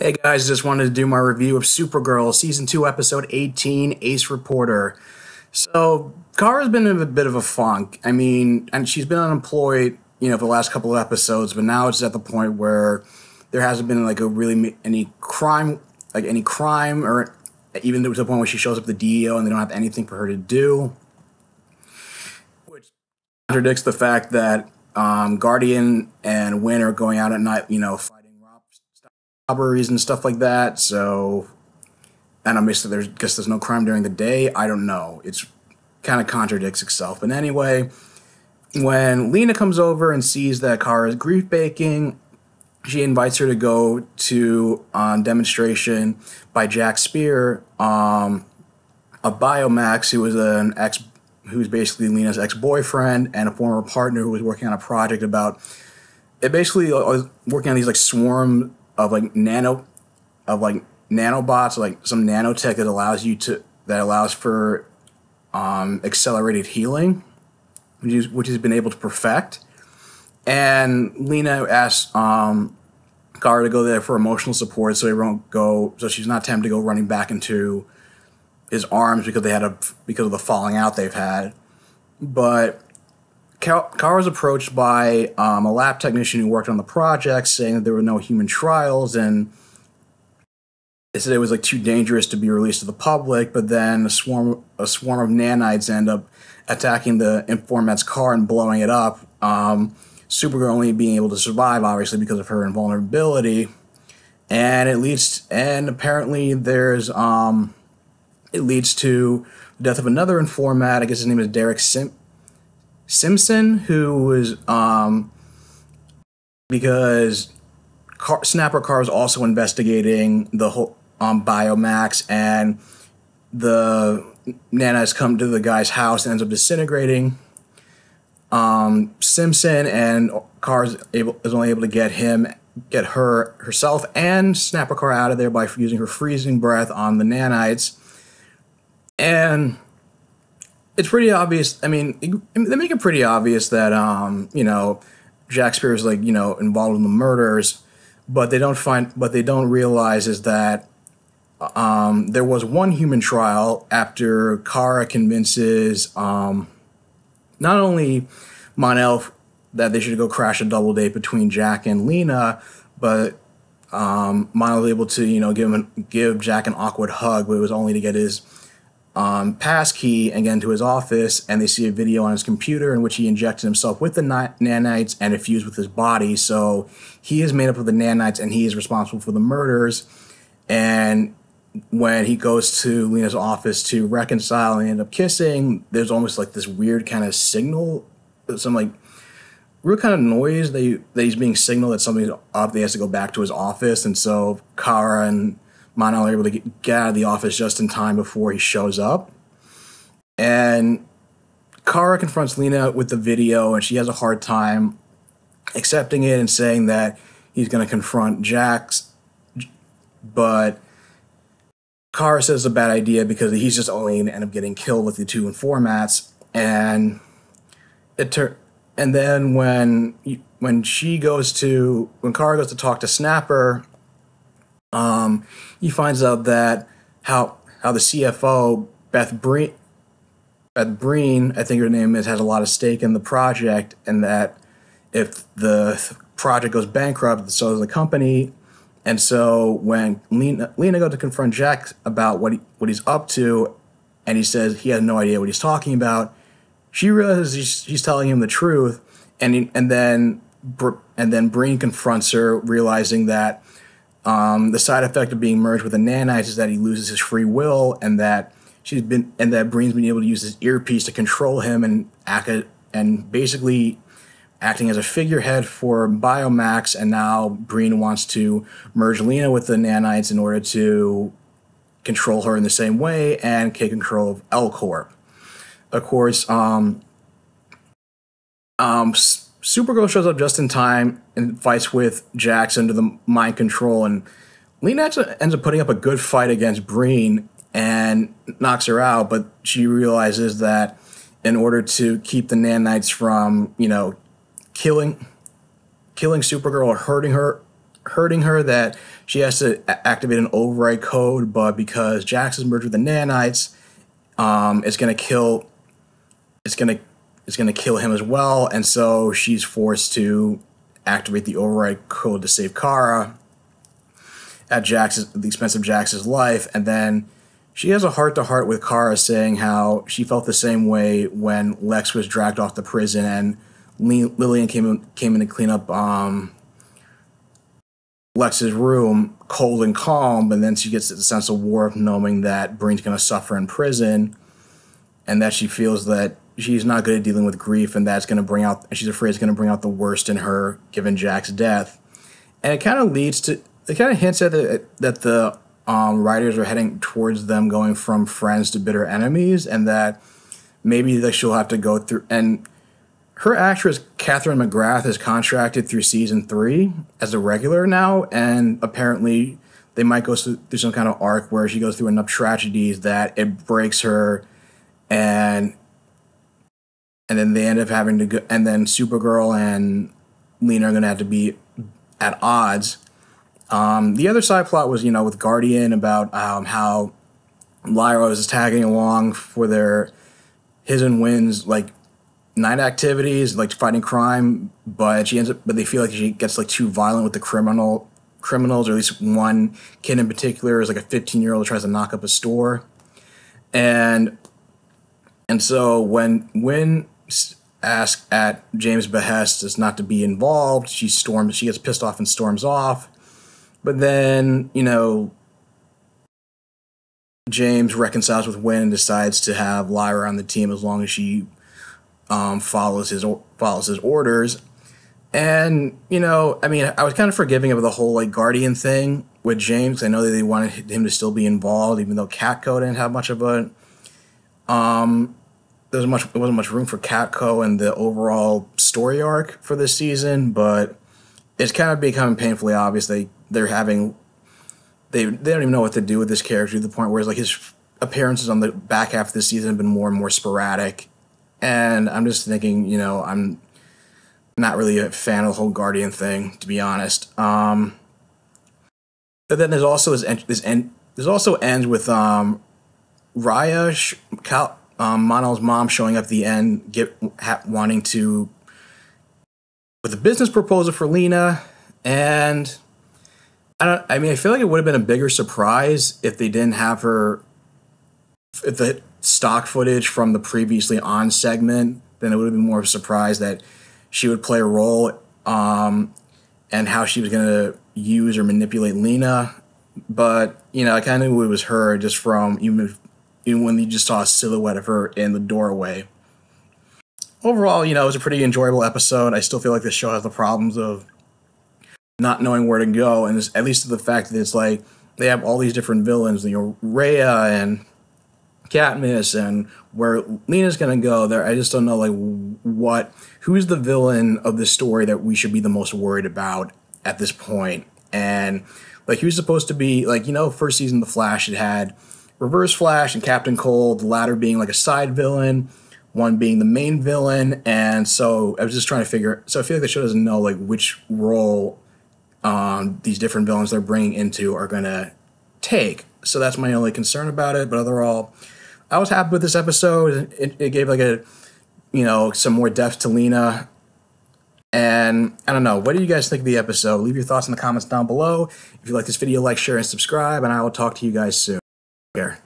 Hey guys, just wanted to do my review of Supergirl, Season 2, Episode 18, Ace Reporter. So, Kara's been in a bit of a funk. I mean, and she's been unemployed, for the last couple of episodes, but now it's at the point where there hasn't been, like, any crime, or even to the point where she shows up at the DEO and they don't have anything for her to do. Which contradicts the fact that Guardian and Wynn are going out at night, fighting robberies and stuff like that. So, and obviously there's no crime during the day. I don't know. It's kind of contradicts itself. But anyway, when Lena comes over and sees that Kara is grief baking, she invites her to go to a demonstration by Jack Spear, a Biomax who's basically Lena's ex-boyfriend and a former partner who was working on a project about it. Basically, was working on these like swarm of nanobots, like some nanotech that allows for accelerated healing, which has been able to perfect. And Lena asks Kara to go there for emotional support, so she's not tempted to go running back into his arms because of the falling out they've had. But Kara's approached by a lab technician who worked on the project, saying that there were no human trials, and they said it was like too dangerous to be released to the public. But then a swarm of nanites end up attacking the informant's car and blowing it up. Supergirl only being able to survive, obviously, because of her invulnerability, and apparently it leads to the death of another informant. I guess his name is Derek Simpson, who was because Snapper Carr is also investigating the whole Biomax, and the nanites come to the guy's house and ends up disintegrating. Simpson and Carr is only able to get herself and Snapper Carr out of there by using her freezing breath on the nanites. And it's pretty obvious. I mean, they make it pretty obvious that Jack Spear is involved in the murders, but they don't realize is that there was one human trial after Kara convinces not only Mon-El that they should go crash a double date between Jack and Lena, but Mon-El was able to give Jack an awkward hug, but it was only to get his pass key and get into his office, and they see a video on his computer in which he injected himself with the nanites and it fused with his body. So he is made up of the nanites and he is responsible for the murders. And when he goes to Lena's office to reconcile and end up kissing, there's almost like this weird kind of signal, some like real kind of noise that he's being signaled that something's up. He has to go back to his office, and so Kara and Mon-El are able to get out of the office just in time before he shows up. And Kara confronts Lena with the video, and she has a hard time accepting it and saying that he's going to confront Jax. But Kara says it's a bad idea because he's just only going to end up getting killed with the two informants. And then when Kara goes to talk to Snapper, he finds out that how the CFO, Beth Breen, I think her name is, has a lot of stake in the project, and that if the project goes bankrupt, so does the company. And so when Lena goes to confront Jack about what he's up to, and he says he has no idea what he's talking about, she realizes he's telling him the truth, and then Breen confronts her, realizing that the side effect of being merged with the nanites is that he loses his free will, and that Breen's been able to use his earpiece to control him and basically acting as a figurehead for Biomax. And now Breen wants to merge Lena with the nanites in order to control her in the same way and take control of L Corp. Of course, Supergirl shows up just in time and fights with Jax under the mind control, and Lena ends up putting up a good fight against Breen and knocks her out, but she realizes that in order to keep the nanites from, killing Supergirl or hurting her hurting her, that she has to activate an override code, but because Jax is merged with the nanites, it's gonna kill him as well, and so she's forced to activate the override code to save Kara at the expense of Jax's life. And then she has a heart-to-heart with Kara, saying how she felt the same way when Lex was dragged off the prison and Lillian came in to clean up Lex's room, cold and calm, but then she gets the sense of warmth knowing that Breen's going to suffer in prison, and that she feels that she's not good at dealing with grief, and that's going to bring out, and she's afraid it's going to bring out the worst in her given Jack's death. And it kind of hints at that the writers are heading towards them going from friends to bitter enemies, and that maybe she'll have to go through. And her actress Catherine McGrath is contracted through season 3 as a regular now, and apparently they might go through some kind of arc where she goes through enough tragedies that it breaks her, and then they end up having to go, and then Supergirl and Lena are going to have to be at odds. The other side plot was, with Guardian, about how Lyra was tagging along for his and Wynn's night activities, fighting crime, but they feel like she gets too violent with the criminals, or at least one kid in particular is a 15-year-old who tries to knock up a store, and so when Wynn asks at James' behest as not to be involved, she gets pissed off and storms off. But then, James reconciles with Wynn and decides to have Lyra on the team as long as she follows his orders. And, I was kind of forgiving of the whole Guardian thing with James. I know that they wanted him to still be involved, even though Catco didn't have much of a there wasn't much room for Catco and the overall story arc for this season, but it's kind of becoming painfully obvious they don't even know what to do with this character, to the point where his appearances on the back half of this season have been more and more sporadic. And I'm just thinking, I'm not really a fan of the whole Guardian thing, to be honest. But then there's also ends with Raya, Monel's mom, showing up at the end, wanting to with a business proposal for Lena, and I feel like it would have been a bigger surprise if they didn't have her, if the stock footage from the previously on segment, then it would have been more of a surprise that she would play a role, and how she was going to use or manipulate Lena. But, I kind of knew it was her just from even when you just saw a silhouette of her in the doorway. Overall, it was a pretty enjoyable episode. I still feel like this show has the problems of not knowing where to go, and at least the fact that it's they have all these different villains, Rhea and Katniss, and where Lena's gonna go there. I just don't know who's the villain of this story that we should be the most worried about at this point. And who's supposed to be first season of The Flash, it had Reverse Flash and Captain Cold, the latter being a side villain, one being the main villain. And so I was just trying to figure, so I feel like the show doesn't know which role these different villains they're bringing into are gonna take. So that's my only concern about it. But overall, I was happy with this episode. It gave some more depth to Lena. And I don't know, what do you guys think of the episode? Leave your thoughts in the comments down below. If you like this video, like, share, and subscribe, and I will talk to you guys soon. Take care.